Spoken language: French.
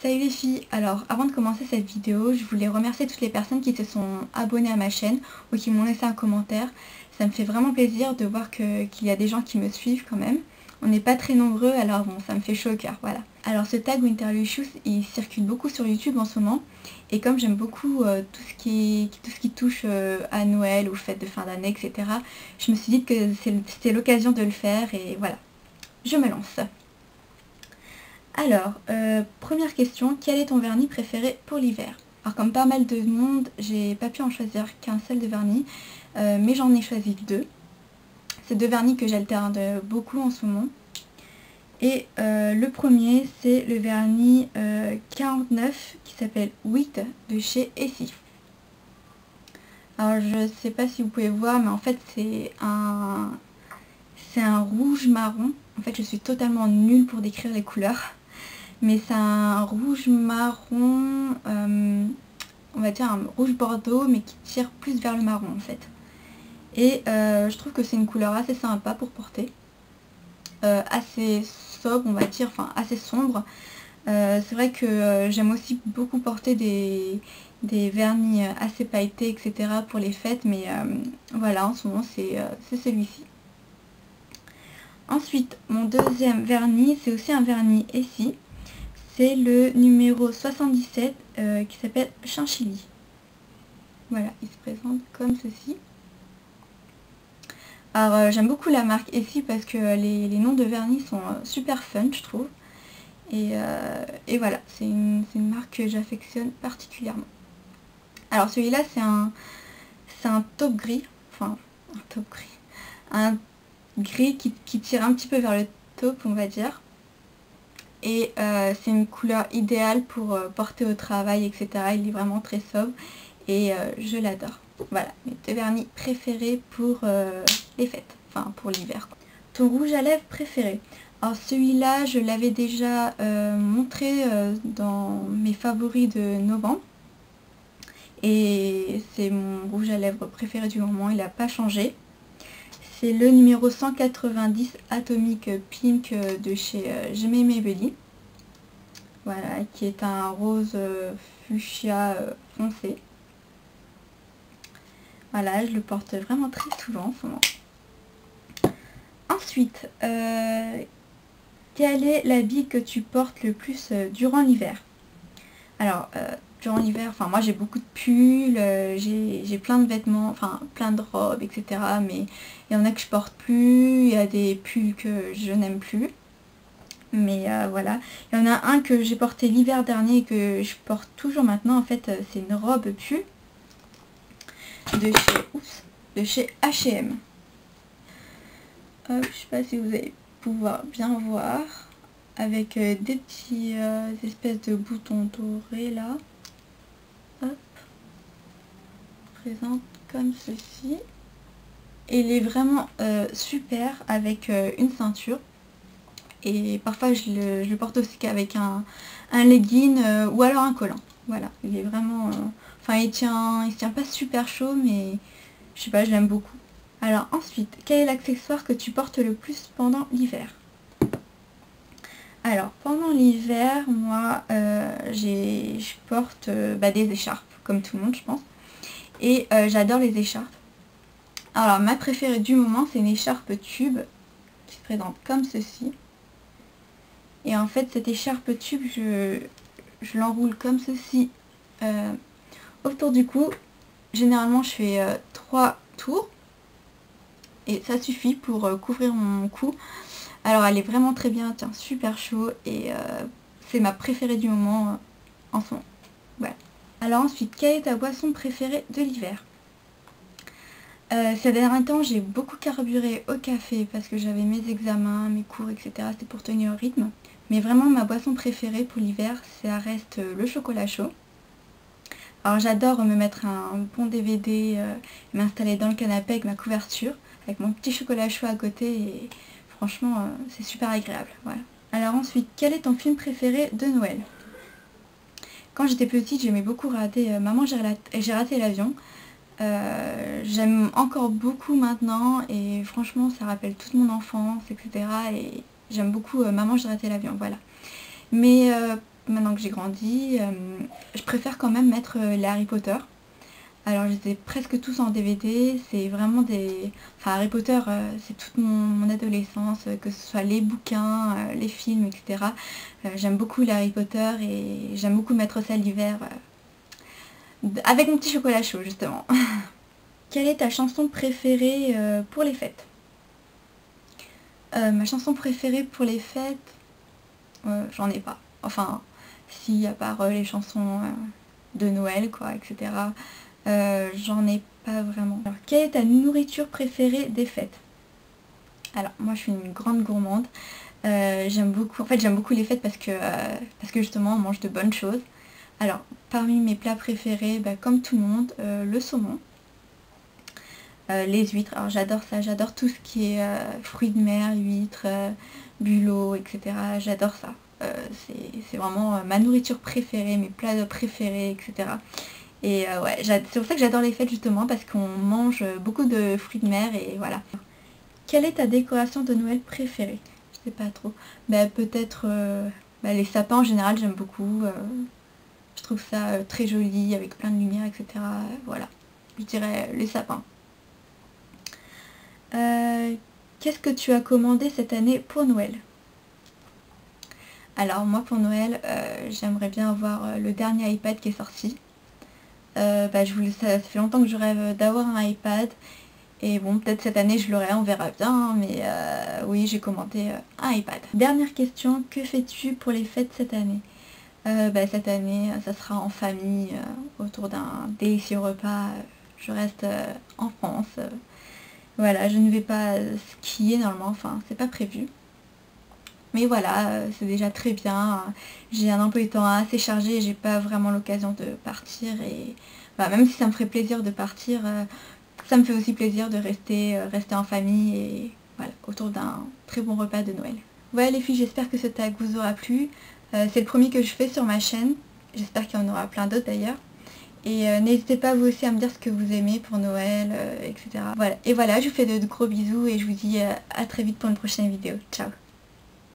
Salut les filles, alors avant de commencer cette vidéo, je voulais remercier toutes les personnes qui se sont abonnées à ma chaîne ou qui m'ont laissé un commentaire. Ça me fait vraiment plaisir de voir qu'il y a des gens qui me suivent quand même. On n'est pas très nombreux, alors bon, ça me fait chaud au cœur, voilà. Alors ce tag Winterlucious, il circule beaucoup sur YouTube en ce moment. Et comme j'aime beaucoup tout ce qui touche à Noël, aux fêtes de fin d'année, etc., je me suis dit que c'était l'occasion de le faire et voilà, je me lance. Alors, première question, quel est ton vernis préféré pour l'hiver? Alors comme pas mal de monde, j'ai pas pu en choisir qu'un seul de vernis, mais j'en ai choisi deux. C'est deux vernis que j'alterne beaucoup en ce moment. Et le premier, c'est le vernis 49 qui s'appelle Wheat de chez Essie. Alors je sais pas si vous pouvez voir, mais en fait c'est un rouge marron. En fait je suis totalement nulle pour décrire les couleurs. Mais c'est un rouge marron, on va dire un rouge bordeaux, mais qui tire plus vers le marron en fait. Et je trouve que c'est une couleur assez sympa pour porter, assez sobre on va dire, enfin assez sombre. C'est vrai que j'aime aussi beaucoup porter des vernis assez pailletés, etc. pour les fêtes, mais voilà, en ce moment c'est celui-ci. Ensuite, mon deuxième vernis, c'est aussi un vernis Essie. C'est le numéro 77 qui s'appelle Chantilly. Voilà, il se présente comme ceci. Alors j'aime beaucoup la marque Essie parce que les noms de vernis sont super fun je trouve. Et voilà, c'est une marque que j'affectionne particulièrement. Alors celui-là c'est un taupe gris, enfin un taupe gris. Un gris qui tire un petit peu vers le taupe on va dire. Et c'est une couleur idéale pour porter au travail, etc. Il est vraiment très sobre et je l'adore. Voilà, mes deux vernis préférés pour les fêtes, enfin pour l'hiver. Ton rouge à lèvres préféré? Alors celui-là, je l'avais déjà montré dans mes favoris de novembre. Et c'est mon rouge à lèvres préféré du moment, il n'a pas changé. C'est le numéro 190 Atomic Pink de chez J'aimais Maybelline. Voilà, qui est un rose fuchsia foncé. Voilà, je le porte vraiment très souvent en ce moment. Ensuite, quel est l'habit que tu portes le plus durant l'hiver? Alors, durant l'hiver, enfin moi j'ai beaucoup de pulls, j'ai plein de vêtements, enfin plein de robes, etc. Mais il y en a que je porte plus, il y a des pulls que je n'aime plus. Mais voilà, il y en a un que j'ai porté l'hiver dernier et que je porte toujours maintenant. En fait, c'est une robe pull de chez H&M. Hop, je sais pas si vous allez pouvoir bien voir. Avec des petits espèces de boutons dorés là. Hop. Présente comme ceci. Et il est vraiment super avec une ceinture. Et parfois je le porte aussi qu'avec un legging ou alors un collant. Voilà, il est vraiment... enfin il se tient pas super chaud mais je sais pas, je l'aime beaucoup. Alors ensuite, quel est l'accessoire que tu portes le plus pendant l'hiver? Alors pendant l'hiver, moi je porte des écharpes comme tout le monde je pense. Et j'adore les écharpes. Alors ma préférée du moment c'est une écharpe tube qui se présente comme ceci. Et en fait cette écharpe tube je l'enroule comme ceci autour du cou. Généralement je fais 3 tours et ça suffit pour couvrir mon cou. Alors elle est vraiment très bien, tiens super chaud et c'est ma préférée du moment en ce moment. Voilà. Alors ensuite, quelle est ta boisson préférée de l'hiver? Ces derniers temps j'ai beaucoup carburé au café parce que j'avais mes examens, mes cours, etc. C'était pour tenir au rythme. Mais vraiment ma boisson préférée pour l'hiver, ça reste le chocolat chaud. Alors j'adore me mettre un bon DVD, m'installer dans le canapé avec ma couverture, avec mon petit chocolat chaud à côté et franchement c'est super agréable. Voilà. Alors ensuite, quel est ton film préféré de Noël? Quand j'étais petite, j'aimais beaucoup regarder Maman j'ai raté l'avion. J'aime encore beaucoup maintenant et franchement ça rappelle toute mon enfance, etc. Et j'aime beaucoup Maman j'ai raté l'avion, voilà. Mais maintenant que j'ai grandi, je préfère quand même mettre les Harry Potter. Alors je les ai presque tous en DVD, c'est vraiment des... Enfin Harry Potter, c'est toute mon adolescence, que ce soit les bouquins, les films, etc. J'aime beaucoup les Harry Potter et j'aime beaucoup mettre ça l'hiver avec mon petit chocolat chaud justement. Quelle est ta chanson préférée pour les fêtes? Ma chanson préférée pour les fêtes, j'en ai pas. Enfin, si, à part les chansons de Noël, quoi, etc. J'en ai pas vraiment. Alors, quelle est ta nourriture préférée des fêtes? Alors, moi, je suis une grande gourmande. J'aime beaucoup les fêtes parce que justement, on mange de bonnes choses. Alors, parmi mes plats préférés, bah, comme tout le monde, le saumon. Les huîtres, alors j'adore ça, j'adore tout ce qui est fruits de mer, huîtres, bulots, etc. J'adore ça. C'est vraiment ma nourriture préférée, mes plats préférés, etc. Et ouais, c'est pour ça que j'adore les fêtes justement, parce qu'on mange beaucoup de fruits de mer et voilà. Quelle est ta décoration de Noël préférée? Je sais pas trop. Bah, peut-être les sapins en général, j'aime beaucoup. Je trouve ça très joli, avec plein de lumière, etc. Voilà, je dirais les sapins. Qu'est-ce que tu as commandé cette année pour Noël? Alors moi pour Noël, j'aimerais bien avoir le dernier iPad qui est sorti. Ça fait longtemps que je rêve d'avoir un iPad. Et bon, peut-être cette année je l'aurai, on verra bien. Mais oui, j'ai commandé un iPad. Dernière question, que fais-tu pour les fêtes cette année? Cette année, ça sera en famille, autour d'un délicieux repas. Je reste en France. Voilà, je ne vais pas skier normalement, enfin c'est pas prévu. Mais voilà, c'est déjà très bien. J'ai un emploi du temps assez chargé, j'ai pas vraiment l'occasion de partir. Et même si ça me ferait plaisir de partir, ça me fait aussi plaisir de rester en famille et voilà, autour d'un très bon repas de Noël. Voilà les filles, j'espère que ce tag vous aura plu. C'est le premier que je fais sur ma chaîne. J'espère qu'il y en aura plein d'autres d'ailleurs. Et n'hésitez pas vous aussi à me dire ce que vous aimez pour Noël, etc. Voilà. Et voilà, je vous fais de gros bisous et je vous dis à très vite pour une prochaine vidéo. Ciao!